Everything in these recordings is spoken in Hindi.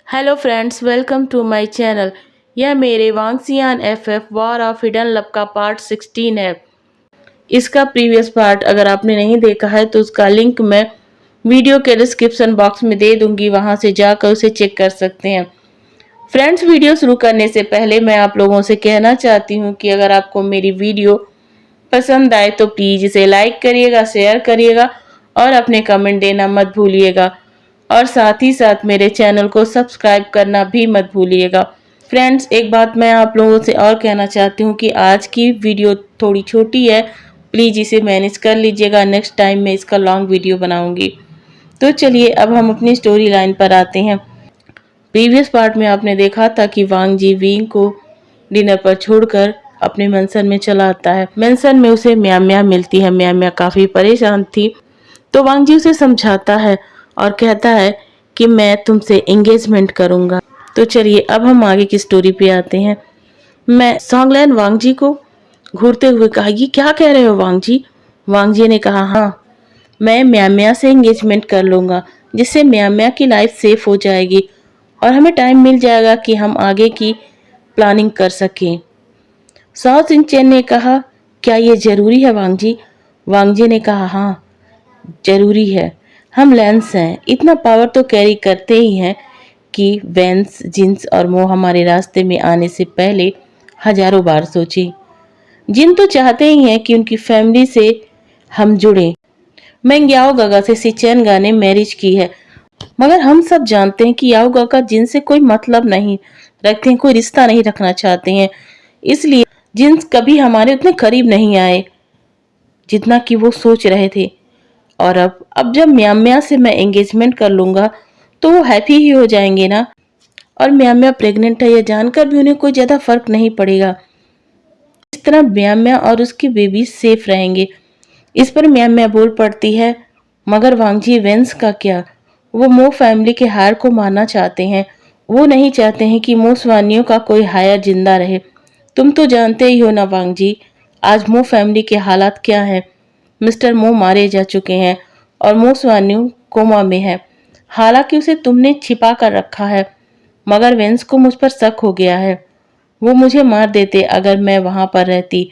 Hello friends, welcome to my channel. यह मेरे वांगसियान FF war of hidden love का पार्ट 16 है। इसका प्रीवियस पार्ट अगर आपने नहीं देखा है तो उसका लिंक मैं वीडियो के डिस्क्रिप्शन बॉक्स में दे दूंगी, वहां से जाकर उसे चेक कर सकते हैं। फ्रेंड्स, वीडियो शुरू करने से पहले मैं आप लोगों से कहना चाहती हूँ कि अगर आपको मेरी वीडियो पसंद आए तो प्लीज इसे लाइक करिएगा, शेयर करिएगा और अपने कमेंट देना मत भूलिएगा। और साथ ही साथ मेरे चैनल को सब्सक्राइब करना भी मत भूलिएगा। फ्रेंड्स, एक बात मैं आप लोगों से और कहना चाहती हूँ कि आज की वीडियो थोड़ी छोटी है, प्लीज़ इसे मैनेज कर लीजिएगा। नेक्स्ट टाइम मैं इसका लॉन्ग वीडियो बनाऊंगी। तो चलिए अब हम अपनी स्टोरी लाइन पर आते हैं। प्रीवियस पार्ट में आपने देखा था कि वांग जी विंग को डिनर पर छोड़कर अपने मेंशन में चला आता है। मेंशन में उसे म्या म्या मिलती है। म्या म्या काफी परेशान थी, तो वांग जी उसे समझाता है और कहता है कि मैं तुमसे एंगेजमेंट करूंगा। तो चलिए अब हम आगे की स्टोरी पे आते हैं। मैं सॉन्गलैन वांग जी को घूरते हुए कहा, ये क्या कह रहे हो वांग जी? वांग जी ने कहा, हाँ, मैं म्या म्या से एंगेजमेंट कर लूंगा, जिससे म्या म्या की लाइफ सेफ हो जाएगी और हमें टाइम मिल जाएगा कि हम आगे की प्लानिंग कर सकें। साओ सिंचेन ने कहा, क्या ये जरूरी है वांग जी? वांग जी ने कहा, हाँ, जरूरी है। हम लेंस हैं, इतना पावर तो कैरी करते ही हैं कि वेंस, जिन्स और मोह हमारे रास्ते में आने से पहले हजारों बार सोचे। जिन तो चाहते ही हैं कि उनकी फैमिली से हम जुड़े। मैं याओ गागा से सिचेन गा ने मैरिज की है, मगर हम सब जानते हैं कि याओ गागा जिनसे कोई मतलब नहीं रखते हैं, कोई रिश्ता नहीं रखना चाहते हैं। इसलिए जिन्स कभी हमारे उतने करीब नहीं आए जितना कि वो सोच रहे थे। और अब जब म्या म्या से मैं एंगेजमेंट कर लूंगा तो वो हैप्पी ही हो जाएंगे ना। और म्या म्या प्रेग्नेंट है, यह जानकर भी उन्हें कोई ज्यादा फर्क नहीं पड़ेगा। इस तरह म्या म्या और उसकी बेबी सेफ रहेंगे। इस पर म्या म्या बोल पड़ती है, मगर वांगजी वेंस का क्या? वो मो फैमिली के हार को मारना चाहते हैं। वो नहीं चाहते हैं कि मो स्वानियों का कोई हायर जिंदा रहे। तुम तो जानते ही हो ना वांगजी, आज मो फैमिली के हालात क्या है। मिस्टर मो मारे जा चुके हैं और मो स्वान्यू कोमा में है। हालांकि उसे तुमने छिपा कर रखा है, मगर वेंस को मुझ पर शक हो गया है। वो मुझे मार देते अगर मैं वहां पर रहती।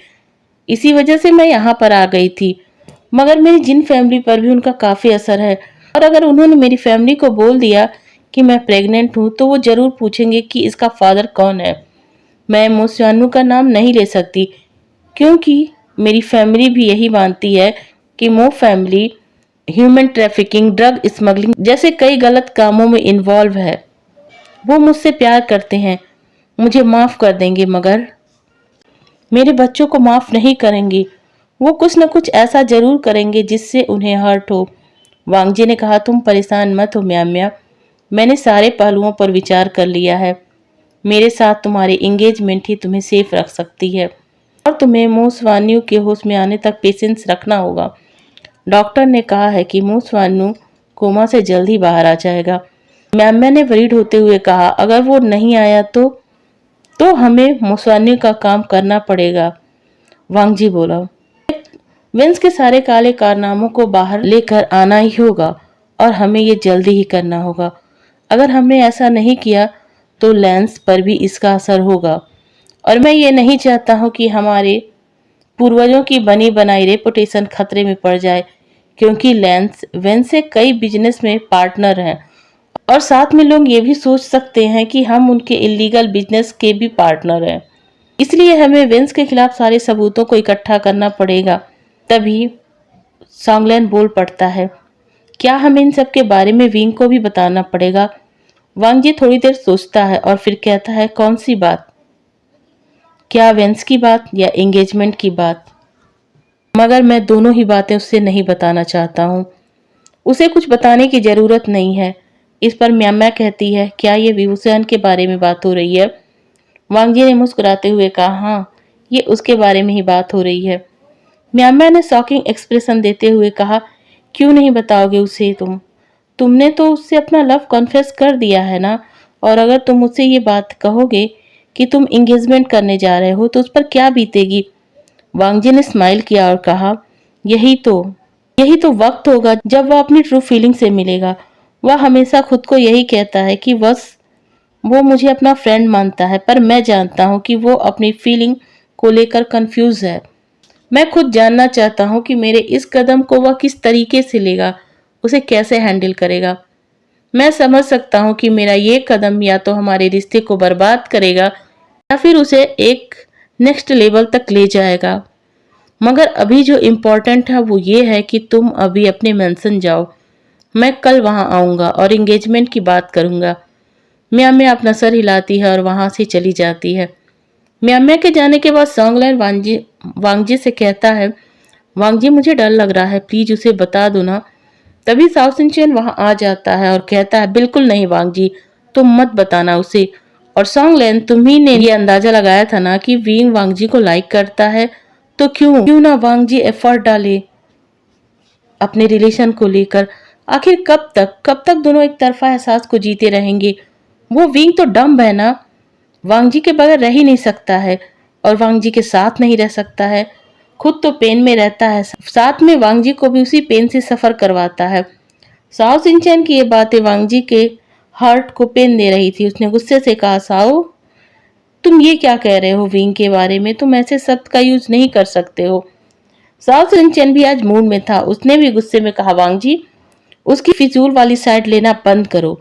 इसी वजह से मैं यहाँ पर आ गई थी। मगर मेरी जिन फैमिली पर भी उनका काफी असर है, और अगर उन्होंने मेरी फैमिली को बोल दिया कि मैं प्रेग्नेंट हूँ तो वो जरूर पूछेंगे कि इसका फादर कौन है। मैं मो स्वान्यू का नाम नहीं ले सकती, क्योंकि मेरी फैमिली भी यही मानती है कि मो family human trafficking, drug smuggling जैसे कई गलत कामों में इन्वॉल्व है। वो मुझसे प्यार करते हैं, मुझे माफ कर देंगे, मगर मेरे बच्चों को माफ नहीं करेंगे। वो कुछ न कुछ ऐसा जरूर करेंगे जिससे उन्हें हर्ट हो। वांगजी ने कहा, तुम परेशान मत हो म्या म्या, मैंने सारे पहलुओं पर विचार कर लिया है। मेरे साथ तुम्हारी एंगेजमेंट ही तुम्हें सेफ रख सकती है, और तुम्हें मो स्वान्यू के होश में आने तक पेशेंस रखना होगा। डॉक्टर ने कहा है कि मो स्वान्यू कोमा से जल्द ही बाहर आ जाएगा। मैम ने वरीड होते हुए कहा, अगर वो नहीं आया तो हमें मो स्वान्यू का काम करना पड़ेगा। वांगजी बोला, विंस के सारे काले कारनामों को बाहर लेकर आना ही होगा और हमें ये जल्दी ही करना होगा। अगर हमने ऐसा नहीं किया तो लेंस पर भी इसका असर होगा, और मैं ये नहीं चाहता हूँ कि हमारे पूर्वजों की बनी बनाई रेपुटेशन खतरे में पड़ जाए, क्योंकि लेंस वेंस से कई बिजनेस में पार्टनर हैं और साथ में लोग ये भी सोच सकते हैं कि हम उनके इलीगल बिजनेस के भी पार्टनर हैं। इसलिए हमें वेंस के खिलाफ सारे सबूतों को इकट्ठा करना पड़ेगा। तभी सॉन्गलैन बोल पड़ता है, क्या हमें इन सब के बारे में विंग को भी बताना पड़ेगा? वांग जी थोड़ी देर सोचता है और फिर कहता है, कौन सी बात? क्या वेंस की बात या एंगेजमेंट की बात? मगर मैं दोनों ही बातें उससे नहीं बताना चाहता हूँ। उसे कुछ बताने की जरूरत नहीं है। इस पर म्या म्या कहती है, क्या ये विभूषण के बारे में बात हो रही है? वांग जी ने मुस्कुराते हुए कहा, हाँ, ये उसके बारे में ही बात हो रही है। म्या म्या ने शॉकिंग एक्सप्रेशन देते हुए कहा, क्यों नहीं बताओगे उसे? तुमने तो उससे अपना लव कॉन्फेस कर दिया है ना, और अगर तुम उससे ये बात कहोगे कि तुम एंगेजमेंट करने जा रहे हो तो उस पर क्या बीतेगी? वांगजी ने स्माइल किया और कहा, यही तो वक्त होगा जब वह अपनी ट्रू फीलिंग से मिलेगा। वह हमेशा खुद को यही कहता है कि बस वो मुझे अपना फ्रेंड मानता है, पर मैं जानता हूँ कि वो अपनी फीलिंग को लेकर कंफ्यूज है। मैं खुद जानना चाहता हूँ कि मेरे इस कदम को वह किस तरीके से लेगा, उसे कैसे हैंडल करेगा। मैं समझ सकता हूँ कि मेरा ये कदम या तो हमारे रिश्ते को बर्बाद करेगा या फिर उसे एक नेक्स्ट लेवल तक ले जाएगा। मगर अभी जो इम्पोर्टेंट है वो ये है कि तुम अभी अपने मेंशन जाओ। मैं कल वहां आऊंगा और एंगेजमेंट की बात करूंगा। म्याम्या अपना सर हिलाती है और वहां से चली जाती है। म्याम्या के जाने के बाद सॉन्गलैन वांगजी से कहता है, वांगजी मुझे डर लग रहा है, प्लीज उसे बता दो ना। तभी साओ सिंचेन वहां आ जाता है और कहता है, बिल्कुल नहीं वांगजी, तुम मत बताना उसे। और सॉन्गलैन, तुम्ही ने ये अंदाजा लगाया था ना कि विंग वांगजी को लाइक करता है, तो क्यों क्यों ना वांगजी एफर्ट डाले अपने रिलेशन को लेकर। आखिर कब तक दोनों एक तरफा एहसास को जीते रहेंगे। वो विंग तो डम्ब है ना, वांगजी के बगैर रह ही नहीं सकता है और वांगजी के साथ नहीं रह सकता है। खुद तो पेन में रहता है, साथ में वांगजी को भी उसी पेन से सफर करवाता है। साओ सिंचैन की ये बातें वांगजी के हार्ट को पेन दे रही थी। उसने गुस्से से कहा, साओ तुम ये क्या कह रहे हो विंग के बारे में, तुम ऐसे शब्द का यूज नहीं कर सकते हो। साओ सिंचैन भी आज मूड में था। उसने भी गुस्से में कहा, वांगजी उसकी फिजूल वाली साइड लेना बंद करो।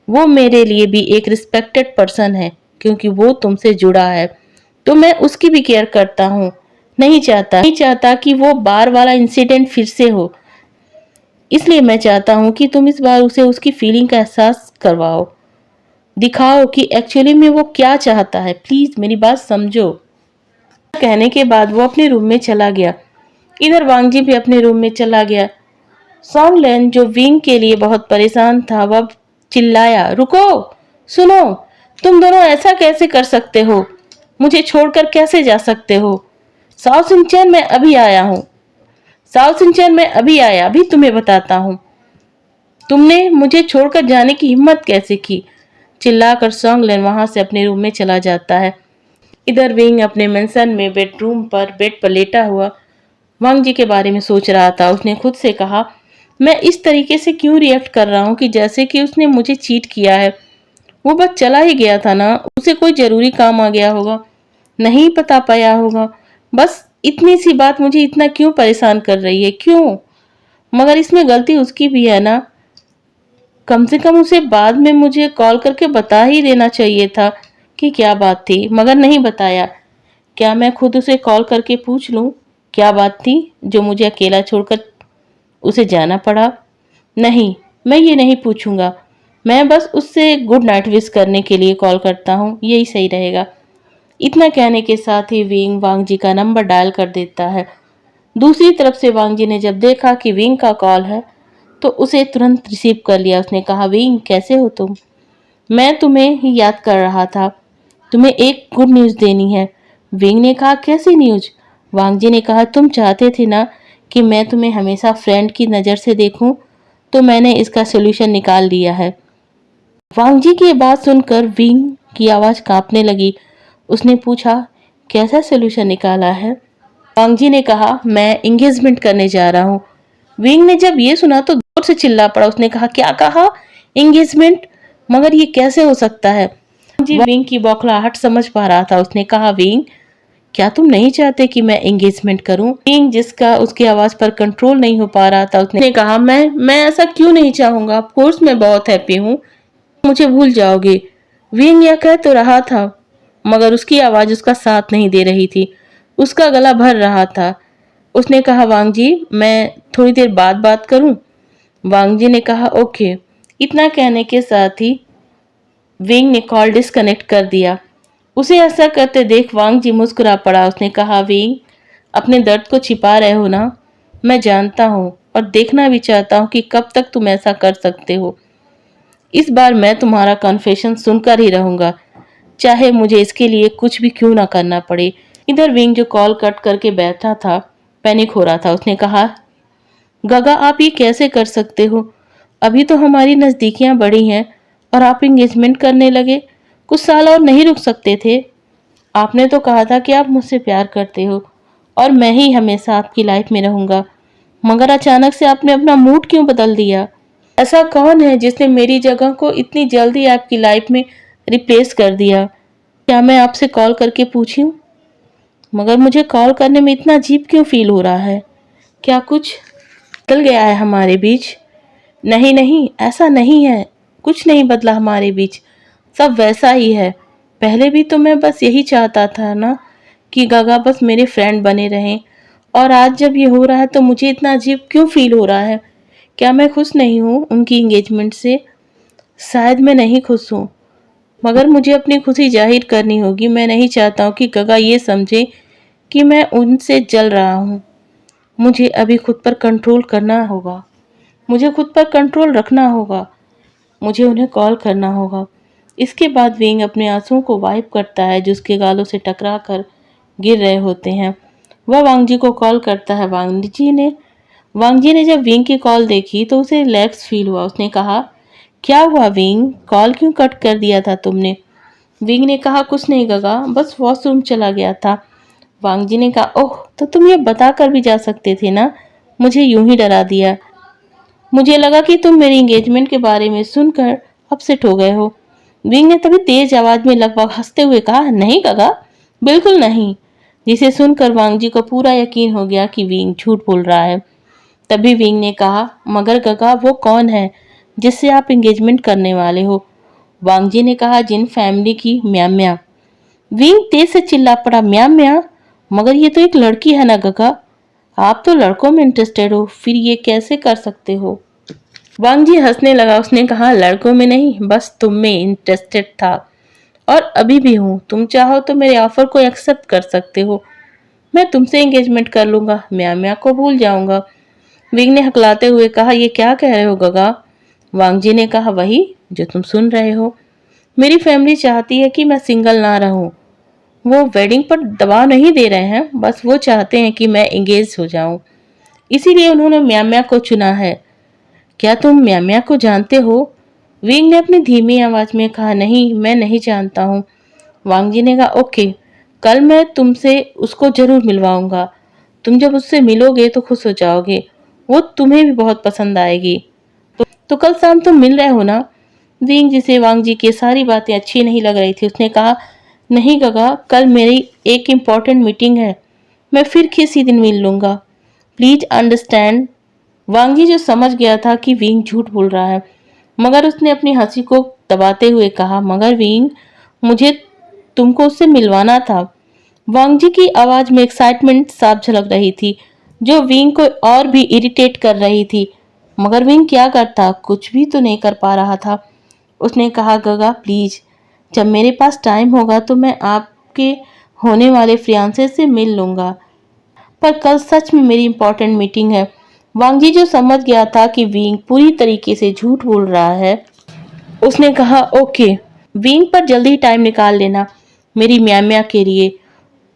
वो मेरे लिए भी एक रिस्पेक्टेड पर्सन है, क्योंकि वो तुमसे जुड़ा है तो मैं उसकी भी केयर करता हूँ। नहीं चाहता कि वो बार वाला इंसिडेंट फिर से हो। इसलिए मैं चाहता हूँ कि तुम इस बार उसे उसकी फीलिंग का एहसास करवाओ, दिखाओ कि एक्चुअली में वो क्या चाहता है। प्लीज मेरी बात समझो। कहने के बाद वो अपने रूम में चला गया। इधर वांगजी भी अपने रूम में चला गया। सॉन्गलैन जो विंग के लिए बहुत परेशान था, वह चिल्लाया, रुको, सुनो, तुम दोनों ऐसा कैसे कर सकते हो, मुझे छोड़कर कैसे जा सकते हो। साओ सिंचैन मैं अभी आया हूँ, साओ सिंचैन मैं अभी आया, अभी तुम्हें बताता हूँ तुमने मुझे छोड़कर जाने की हिम्मत कैसे की। चिल्लाकर सॉन्गलैन वहां से अपने रूम में चला जाता है। इधर विंग अपने मेंशन में बेड पर लेटा हुआ वांग जी के बारे में सोच रहा था। उसने खुद से कहा, मैं इस तरीके से क्यों रिएक्ट कर रहा हूँ कि जैसे कि उसने मुझे चीट किया है। वो बस चला ही गया था ना, उसे कोई जरूरी काम आ गया होगा, नहीं बता पाया होगा। बस इतनी सी बात मुझे इतना क्यों परेशान कर रही है, क्यों। मगर इसमें गलती उसकी भी है ना, कम से कम उसे बाद में मुझे कॉल करके बता ही देना चाहिए था कि क्या बात थी, मगर नहीं बताया। क्या मैं खुद उसे कॉल करके पूछ लूं क्या बात थी जो मुझे अकेला छोड़कर उसे जाना पड़ा। नहीं, मैं ये नहीं पूछूंगा, मैं बस उससे गुड नाइट विश करने के लिए कॉल करता हूँ, यही सही रहेगा। इतना कहने के साथ ही विंग वांग जी का नंबर डायल कर देता है। दूसरी तरफ से वांग जी ने जब देखा कि विंग का कॉल है तो उसे तुरंत रिसीव कर लिया। उसने कहा, विंग कैसे हो तुम, मैं तुम्हें ही याद कर रहा था, तुम्हें एक गुड न्यूज़ देनी है। विंग ने कहा, कैसी न्यूज़। वांग जी ने कहा, तुम चाहते थे ना कि मैं तुम्हें हमेशा फ्रेंड की नज़र से देखूं, तो मैंने इसका सोल्यूशन निकाल लिया है। वांग जी की ये बात सुनकर विंग की आवाज़ कांपने लगी। उसने पूछा, कैसा सोल्यूशन निकाला है। वांग जी ने कहा, मैं एंगेजमेंट करने जा रहा हूँ। विंग ने जब ये सुना तो जोर से चिल्ला पड़ा। उसने कहा, क्या कहा, एंगेजमेंट, मगर ये कैसे हो सकता है। जी विंग की बौखलाहट समझ पा रहा था। उसने कहा, विंग क्या तुम नहीं चाहते कि मैं एंगेजमेंट करूं। विंग जिसका उसकी आवाज पर कंट्रोल नहीं हो पा रहा था, उसने कहा, मैं ऐसा क्यों नहीं चाहूंगा, ऑफ कोर्स मैं बहुत हैप्पी हूँ, मुझे भूल जाओगे। विंग यह कह तो रहा था मगर उसकी आवाज उसका साथ नहीं दे रही थी, उसका गला भर रहा था। उसने कहा, वांग जी मैं थोड़ी देर बाद बात करूं। वांग जी ने कहा, ओके। इतना कहने के साथ ही विंग ने कॉल डिस्कनेक्ट कर दिया। उसे ऐसा करते देख वांग जी मुस्कुरा पड़ा। उसने कहा, विंग अपने दर्द को छिपा रहे हो ना, मैं जानता हूँ और देखना भी चाहता हूँ कि कब तक तुम ऐसा कर सकते हो। इस बार मैं तुम्हारा कन्फेशन सुनकर ही रहूंगा, चाहे मुझे इसके लिए कुछ भी क्यों ना करना पड़े। इधर विंग जो कॉल कट करके बैठा था पैनिक हो रहा था। उसने कहा, गगा आप ये कैसे कर सकते हो, अभी तो हमारी नज़दीकियां बढ़ी हैं और आप एंगेजमेंट करने लगे, कुछ साल और नहीं रुक सकते थे। आपने तो कहा था कि आप मुझसे प्यार करते हो और मैं ही हमेशा आपकी लाइफ में रहूंगा, मगर अचानक से आपने अपना मूड क्यों बदल दिया। ऐसा कौन है जिसने मेरी जगह को इतनी जल्दी आपकी लाइफ में रिप्लेस कर दिया। क्या मैं आपसे कॉल करके पूछूं? मगर मुझे कॉल करने में इतना अजीब क्यों फील हो रहा है? क्या कुछ बदल गया है हमारे बीच? नहीं नहीं, ऐसा नहीं है। कुछ नहीं बदला हमारे बीच, सब वैसा ही है। पहले भी तो मैं बस यही चाहता था ना कि गगा बस मेरे फ्रेंड बने रहें, और आज जब ये हो रहा है तो मुझे इतना अजीब क्यों फील हो रहा है? क्या मैं खुश नहीं हूँ उनकी एंगेजमेंट से? शायद मैं नहीं खुश हूँ, मगर मुझे अपनी खुशी जाहिर करनी होगी। मैं नहीं चाहता हूँ कि गगा ये समझे कि मैं उनसे जल रहा हूँ। मुझे अभी खुद पर कंट्रोल करना होगा, मुझे खुद पर कंट्रोल रखना होगा, मुझे उन्हें कॉल करना होगा। इसके बाद विंग अपने आंसुओं को वाइप करता है जो उसके गालों से टकरा कर गिर रहे होते हैं। वह वांगजी को कॉल करता है। वांगजी ने जब विंग की कॉल देखी तो उसे रिलैक्स फील हुआ। उसने कहा, क्या हुआ विंग, कॉल क्यों कट कर दिया था तुमने? विंग ने कहा, कुछ नहीं गगा, बस वॉशरूम चला गया था। वांगजी ने कहा, ओह, तो तुम ये बता कर भी जा सकते थे ना, मुझे यूं ही डरा दिया। मुझे लगा कि तुम मेरी एंगेजमेंट के बारे में सुनकर अपसेट हो गए हो। विंग ने तभी तेज आवाज में लगभग हंसते हुए कहा, नहीं गगा, बिल्कुल नहीं। जिसे सुनकर वांगजी को पूरा यकीन हो गया कि विंग झूठ बोल रहा है। तभी विंग ने कहा, मगर गगा, वो कौन है जिससे आप एंगेजमेंट करने वाले हो? वांगजी ने कहा, जिन फैमिली की म्या। विंग तेज से चिल्ला पड़ा, म्या? मगर ये तो एक लड़की है ना गगा, आप तो लड़कों में इंटरेस्टेड हो, फिर ये कैसे कर सकते हो? वांगजी हंसने लगा। उसने कहा, लड़कों में नहीं, बस तुम में इंटरेस्टेड था, और अभी भी हूँ। तुम चाहो तो मेरे ऑफर को एक्सेप्ट कर सकते हो। मैं तुमसे एंगेजमेंट कर लूंगा, म्या को भूल जाऊंगा। विंग ने हकलाते हुए कहा, ये क्या कह रहे हो गगा? वांगजी ने कहा, वही जो तुम सुन रहे हो। मेरी फैमिली चाहती है कि मैं सिंगल ना रहूं। वो वेडिंग पर दबाव नहीं दे रहे हैं, बस वो चाहते हैं कि मैं एंगेज हो जाऊं। इसीलिए उन्होंने म्या को चुना है। क्या तुम म्या को जानते हो? विंग ने अपनी धीमी आवाज में कहा, नहीं, मैं नहीं जानता हूँ। वांगजी ने कहा, ओके, कल मैं तुमसे उसको जरूर मिलवाऊंगा। तुम जब उससे मिलोगे तो खुश हो जाओगे, वो तुम्हें भी बहुत पसंद आएगी। तो कल शाम तुम मिल रहे हो ना? विंग, जिसे वांगजी की सारी बातें अच्छी नहीं लग रही थी, उसने कहा, नहीं गगा, कल मेरी एक इम्पोर्टेंट मीटिंग है, मैं फिर किसी दिन मिल लूंगा, प्लीज अंडरस्टैंड। वांगजी जो समझ गया था कि विंग झूठ बोल रहा है, मगर उसने अपनी हंसी को दबाते हुए कहा, मगर विंग, मुझे तुमको उससे मिलवाना था। वांगजी की आवाज में एक्साइटमेंट साफ झलक रही थी, जो विंग को और भी इरिटेट कर रही थी। मगर विंग क्या करता, कुछ भी तो नहीं कर पा रहा था। उसने कहा, गगा प्लीज, जब मेरे पास टाइम होगा तो मैं आपके होने वाले फियांसे से मिल लूंगा, पर कल सच में मेरी इंपॉर्टेंट मीटिंग है। वांगजी जो समझ गया था कि विंग पूरी तरीके से झूठ बोल रहा है, उसने कहा, ओके विंग, पर जल्दी टाइम निकाल लेना मेरी म्या के लिए।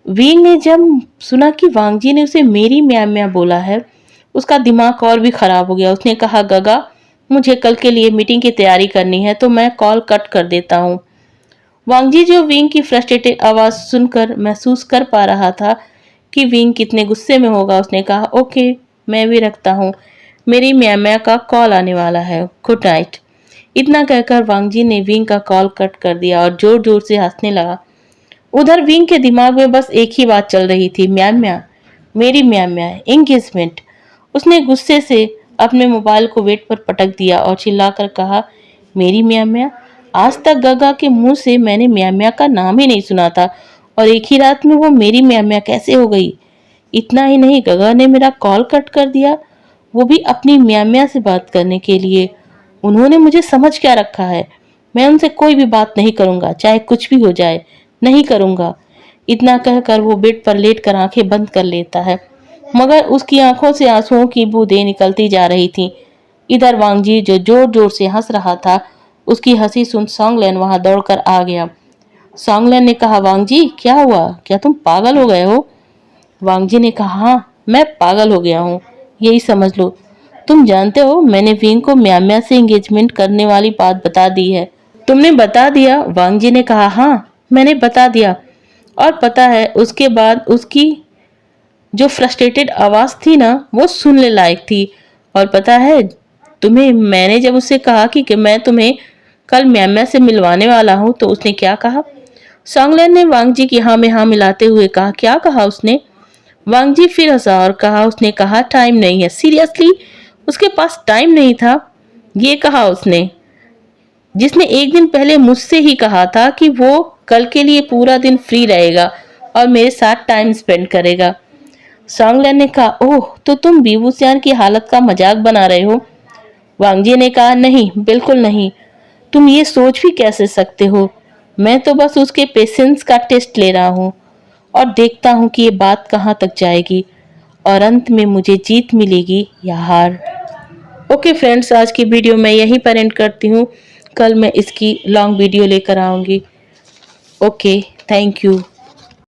विंग ने जब सुना कि वांगजी ने उसे मेरी म्या बोला है, उसका दिमाग और भी खराब हो गया। उसने कहा, गगा, मुझे कल के लिए मीटिंग की तैयारी करनी है, तो मैं कॉल कट कर देता हूँ। वांगजी जो विंग की फ्रस्ट्रेटेड आवाज सुनकर महसूस कर पा रहा था कि विंग कितने गुस्से में होगा, उसने कहा, ओके, मैं भी रखता हूँ, मेरी म्या का कॉल आने वाला है, गुड नाइट। इतना कहकर वांगजी ने विंग का कॉल कट कर दिया और जोर जोर से हंसने लगा। उधर विंग के दिमाग में बस एक ही बात चल रही थी, म्या, मेरी म्या, एंगेजमेंट। उसने गुस्से से अपने मोबाइल को वेट पर पटक दिया और चिल्लाकर कहा, मेरी म्या, आज तक गगा के मुंह से मैंने म्या का नाम ही नहीं सुना था, और एक ही रात में वो मेरी म्या कैसे हो गई? इतना ही नहीं, गगा ने मेरा कॉल कट कर दिया, वो भी अपनी म्या से बात करने के लिए। उन्होंने मुझे समझ क्या रखा है? मैं उनसे कोई भी बात नहीं करूंगा, चाहे कुछ भी हो जाए, नहीं करूंगा। इतना कहकर वो बेड पर लेटकर आंखें बंद कर लेता है, मगर उसकी आंखों से आंसुओं की बूंदें निकलती जा रही थीं। इधर वांगजी जो जोर जोर से हंस रहा था, उसकी हंसी सुन सॉन्गलैन वहां दौड़कर आ गया। सॉन्गलैन ने कहा, वांगजी, क्या हुआ? क्या तुम पागल हो गए हो? वांगजी ने कहा, हाँ, मैं पागल हो गया हूँ, यही समझ लो। तुम जानते हो, मैंने विंग को म्या से एंगेजमेंट करने वाली बात बता दी है। तुमने बता दिया? वांगजी ने कहा, हाँ, मैंने बता दिया। और पता है, उसके बाद उसकी जो फ्रस्ट्रेटेड आवाज थी ना, वो सुनने लायक थी। और पता है तुम्हें, मैंने जब उससे कहा कि मैं तुम्हें कल म्यामा से मिलवाने वाला हूँ। तो उसने क्या कहा? सॉन्गलैन ने वांग जी की हाँ में हाँ मिलाते हुए कहा, क्या कहा उसने? वांग जी फिर हंसा और कहा, उसने कहा टाइम नहीं है। सीरियसली? उसके पास टाइम नहीं था? ये कहा उसने जिसने एक दिन पहले मुझसे ही कहा था कि वो कल के लिए पूरा दिन फ्री रहेगा और मेरे साथ टाइम स्पेंड करेगा। सॉन्गलैन ने कहा, ओह तो तुम बीवूसियान की हालत का मजाक बना रहे हो? वांग जी ने कहा, नहीं बिल्कुल नहीं। तुम ये सोच भी कैसे सकते हो? मैं तो बस उसके पेशेंस का टेस्ट ले रहा हूँ और देखता हूँ कि ये बात कहाँ तक जाएगी और अंत में मुझे जीत मिलेगी या हार। ओके फ्रेंड्स, आज की वीडियो मैं यहीं पर एंड करती हूँ। कल मैं इसकी लॉन्ग वीडियो लेकर आऊँगी। Okay, thank you.